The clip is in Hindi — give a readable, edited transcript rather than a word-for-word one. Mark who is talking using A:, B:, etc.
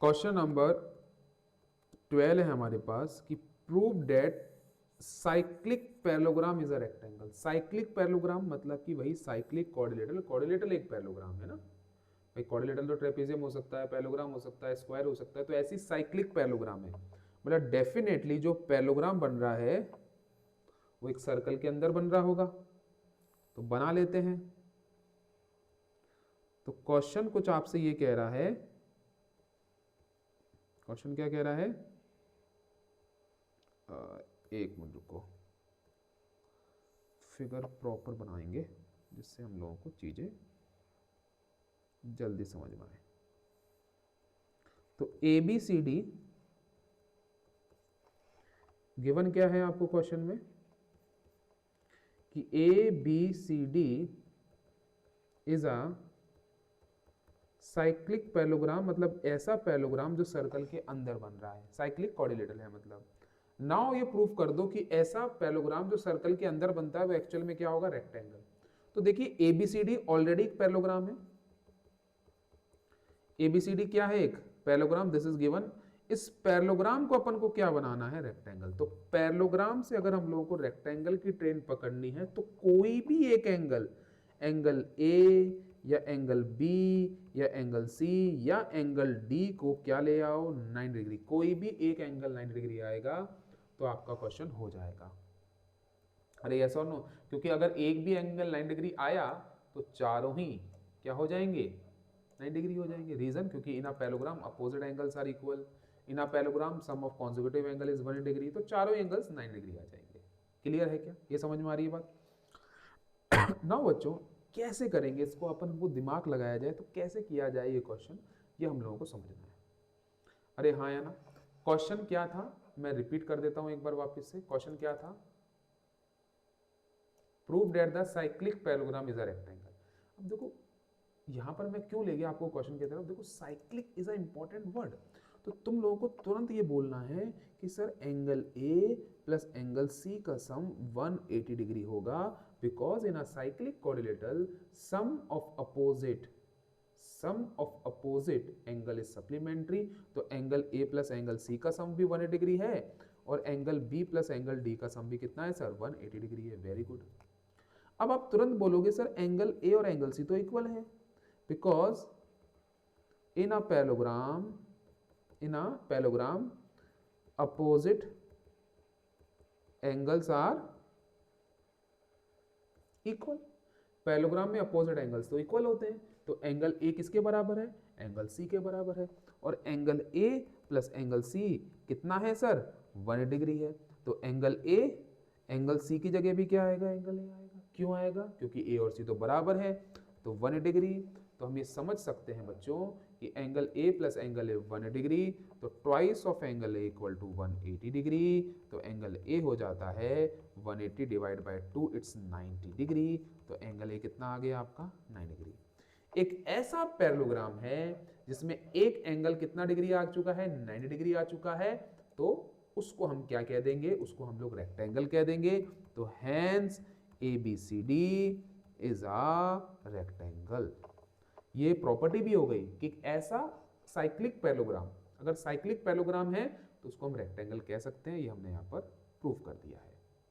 A: क्वेश्चन नंबर 12 है हमारे पास कि prove that cyclic parallelogram is a rectangle. Cyclic parallelogram मतलब कि वही साइक्लिक क्वाड्रिलेटरल, क्वाड्रिलेटरल एक पैरेललोग्राम है ना भाई। क्वाड्रिलेटरल तो ट्रेपेजियम हो सकता है, पैरेललोग्राम हो सकता है, स्क्वायर हो सकता है, तो ऐसी साइक्लिक पैरेललोग्राम है। मतलब डेफिनेटली जो पैरेललोग्राम बन रहा है वो एक सर्कल के अंदर बन रहा होगा, तो बना लेते हैं। तो क्वेश्चन कुछ आपसे ये कह रहा है, क्वेश्चन क्या कह रहा है, एक मिनट रुको, फिगर प्रॉपर बनाएंगे जिससे हम लोगों को चीजें जल्दी समझ में आए। तो A B C D given क्या है आपको क्वेश्चन में कि A B C D is a cyclic parallelogram, मतलब ऐसा पैरेललोग्राम जो सर्कल के अंदर बन रहा है। साइक्लिक कोऑर्डिनेटर है मतलब। नाउ ये प्रूफ कर दो कि ऐसा पैरेललोग्राम जो सर्कल के अंदर बनता है वो एक्चुअल में क्या होगा, रेक्टेंगल। तो देखिए एबीसीडी ऑलरेडी एक पैरेललोग्राम है। एबीसीडी क्या है, एक पैरेललोग्राम, दिस इज गिवन। इस पैरेललोग्राम को अपन को क्या बनाना है, रेक्टेंगल। तो पैरेललोग्राम से अगर हम लोगों को रेक्टेंगल की ट्रेन पकड़नी है तो कोई भी एक एंगल, एंगल ए या एंगल बी या एंगल सी या एंगल डी को क्या ले आओ, 90 डिग्री। कोई भी एक एंगल 90 डिग्री आएगा तो आपका क्वेश्चन हो जाएगा। अरे यस और नो, क्योंकि अगर एक भी एंगल 90 डिग्री आया तो चारों ही क्या हो जाएंगे, 90 डिग्री हो जाएंगे। रीजन, क्योंकि in a parallelogram opposite angles are equal. In a parallelogram sum of consecutive angle is 180 degree, तो चारों एंगल्स 90 डिग्री आ जाएंगे। क्लियर है क्या, ये समझ में आ रही है बात। ना बच्चों कैसे करेंगे इसको, अपन को दिमाग लगाया जाए तो कैसे किया जाए ये क्वेश्चन, ये हम लोगों को समझना है। अरे हाँ या ना, क्वेश्चन क्या था, मैं रिपीट कर देता हूं एक बार वापस से। क्वेश्चन क्या था, prove that the cyclic parallelogram is a rectangle. अब देखो यहां पर मैं क्यों ले गया आपको क्वेश्चन की तरफ, देखो cyclic is a important word. तो तुम लोगों को तुरंत ये बोलना है कि sir angle A plus angle C का सम 180 डिग्री होगा, because in a cyclic coordinator sum of opposite angle is supplementary. तो angle A plus angle C का सम भी 180 डिग्री है और angle B plus angle D का सम भी कितना है सर, 180 डिग्री है। Very good. अब आप तुरंत बोलोगे सर एंगल ए और एंगल सी तो इक्वल है, because in a parallelogram opposite angles are equal। Parallelogram में अपोजिट एंगल्स तो इक्वल होते हैं, तो एंगल ए किसके बराबर है, एंगल सी के बराबर है। और angle A plus angle C कितना है सर, 180 डिग्री है। तो एंगल ए एंगल सी की जगह भी क्या आएगा, एंगल ए आएगा। क्यों आएगा, क्योंकि ए और सी तो बराबर है, तो 180 डिग्री। तो हम ये समझ सकते हैं बच्चों कि angle A plus angle A 180 degree, तो twice of angle A equal to 180 degree. तो एंगल ए हो जाता है 180 डिवाइड बाय 2, इट्स 90 डिग्री। तो एंगल ए कितना आ गया आपका, 90 डिग्री। एक ऐसा पैरेललोग्राम है जिसमें एक एंगल कितना डिग्री आ चुका है, 90 डिग्री आ चुका है, तो उसको हम क्या कह देंगे, उसको हम लोग रेक्टेंगल कह देंगे। तो hence A B C D is a rectangle. ये प्रॉपर्टी भी हो गई कि ऐसा साइक्लिक पैरेललोग्राम, अगर साइक्लिक पैरेललोग्राम है तो उसको हम रेक्टेंगल कह सकते हैं। ये हमने यहां पर प्रूफ कर दिया है।